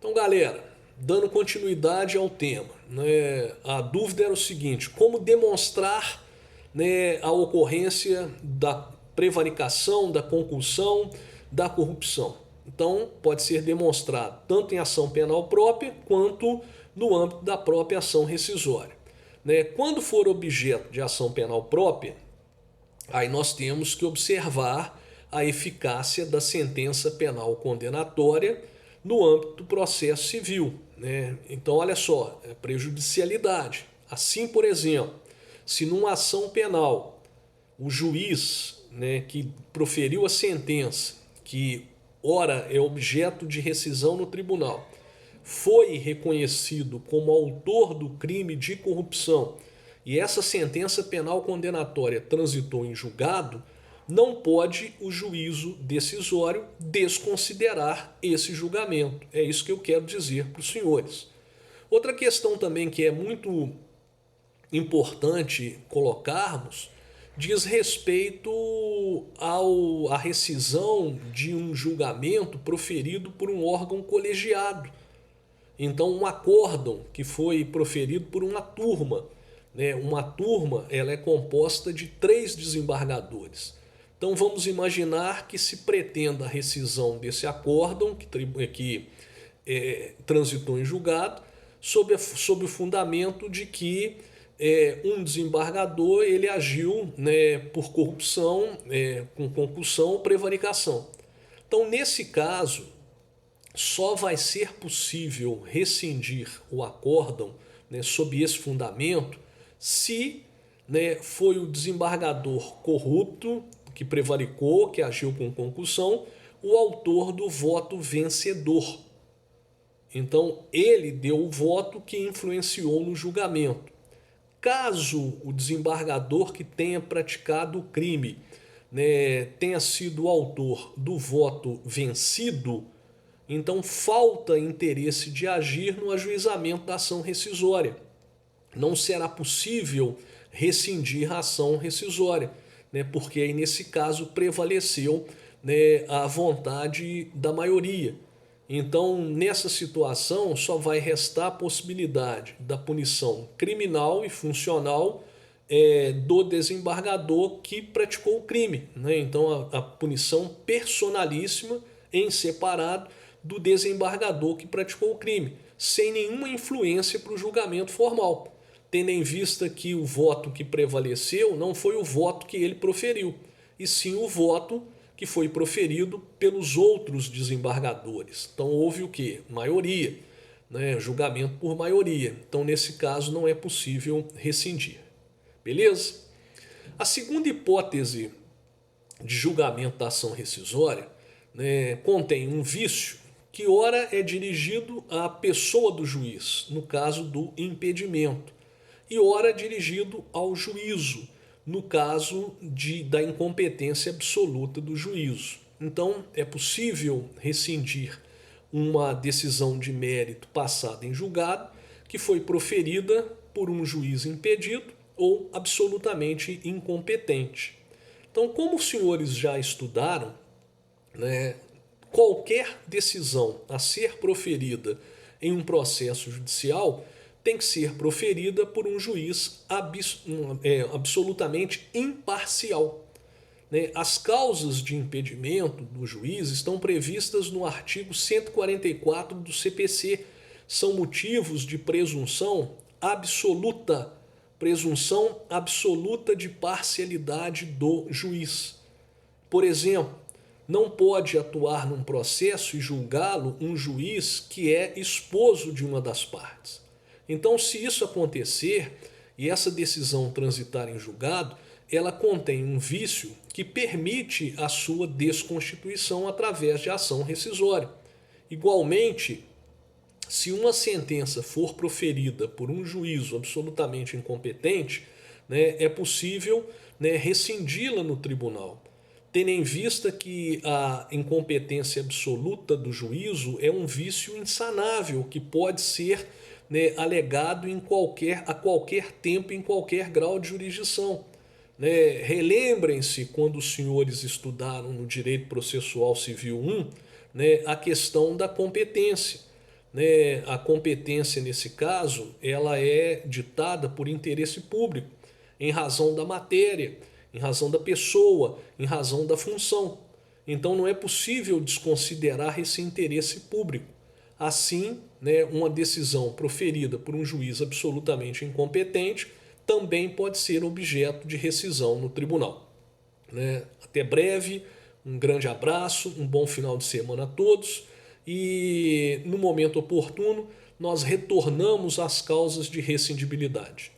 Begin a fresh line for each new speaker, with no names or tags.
Então, galera, dando continuidade ao tema, né, a dúvida era o seguinte: como demonstrar, né, a ocorrência da prevaricação, da concussão, da corrupção? Então, pode ser demonstrado tanto em ação penal própria quanto no âmbito da própria ação rescisória. Né? Quando for objeto de ação penal própria, aí nós temos que observar a eficácia da sentença penal condenatória no âmbito do processo civil. Né? Então, olha só, prejudicialidade. Assim, por exemplo, se numa ação penal o juiz, né, que proferiu a sentença, que ora é objeto de rescisão no tribunal, foi reconhecido como autor do crime de corrupção e essa sentença penal condenatória transitou em julgado, não pode o juízo decisório desconsiderar esse julgamento. É isso que eu quero dizer para os senhores. Outra questão também que é muito importante colocarmos diz respeito à rescisão de um julgamento proferido por um órgão colegiado. Então, um acórdão que foi proferido por uma turma, né? Uma turma, ela é composta de 3 desembargadores. Então, vamos imaginar que se pretenda a rescisão desse acórdão que transitou em julgado, sob o fundamento de que um desembargador ele agiu, né, por corrupção, com concussão ou prevaricação. Então, nesse caso, só vai ser possível rescindir o acórdão, né, sob esse fundamento se, né, foi o desembargador corrupto, que prevaricou, que agiu com concussão, o autor do voto vencedor. Então, ele deu o voto que influenciou no julgamento. Caso o desembargador que tenha praticado o crime, né, tenha sido o autor do voto vencido, então falta interesse de agir no ajuizamento da ação rescisória. Não será possível rescindir a ação rescisória, né, porque aí nesse caso prevaleceu, né, a vontade da maioria. Então, nessa situação, só vai restar a possibilidade da punição criminal e funcional do desembargador que praticou o crime. Né? Então, a punição personalíssima em separado do desembargador que praticou o crime, sem nenhuma influência para o julgamento formal, tendo em vista que o voto que prevaleceu não foi o voto que ele proferiu, e sim o voto que foi proferido pelos outros desembargadores. Então houve o quê? Maioria, né? Julgamento por maioria. Então nesse caso não é possível rescindir. Beleza? A segunda hipótese de julgamento da ação rescisória, né, contém um vício que ora é dirigido à pessoa do juiz, no caso do impedimento, e ora é dirigido ao juízo, no caso da incompetência absoluta do juízo. Então, é possível rescindir uma decisão de mérito passada em julgado que foi proferida por um juiz impedido ou absolutamente incompetente. Então, como os senhores já estudaram, né, qualquer decisão a ser proferida em um processo judicial tem que ser proferida por um juiz absolutamente imparcial. Né? As causas de impedimento do juiz estão previstas no artigo 144 do CPC. São motivos de presunção absoluta de parcialidade do juiz. Por exemplo, não pode atuar num processo e julgá-lo um juiz que é esposo de uma das partes. Então, se isso acontecer e essa decisão transitar em julgado, ela contém um vício que permite a sua desconstituição através de ação rescisória. Igualmente, se uma sentença for proferida por um juízo absolutamente incompetente, né, é possível, né, rescindi-la no tribunal, tendo em vista que a incompetência absoluta do juízo é um vício insanável que pode ser, né, alegado a qualquer tempo, em qualquer grau de jurisdição. Né? Relembrem-se quando os senhores estudaram no Direito Processual Civil 1, né, a questão da competência. né, a competência nesse caso ela é ditada por interesse público, em razão da matéria, em razão da pessoa, em razão da função. Então não é possível desconsiderar esse interesse público. Assim, né, uma decisão proferida por um juiz absolutamente incompetente também pode ser objeto de rescisão no tribunal. Né? Até breve, um grande abraço, um bom final de semana a todos e no momento oportuno nós retornamos às causas de rescindibilidade.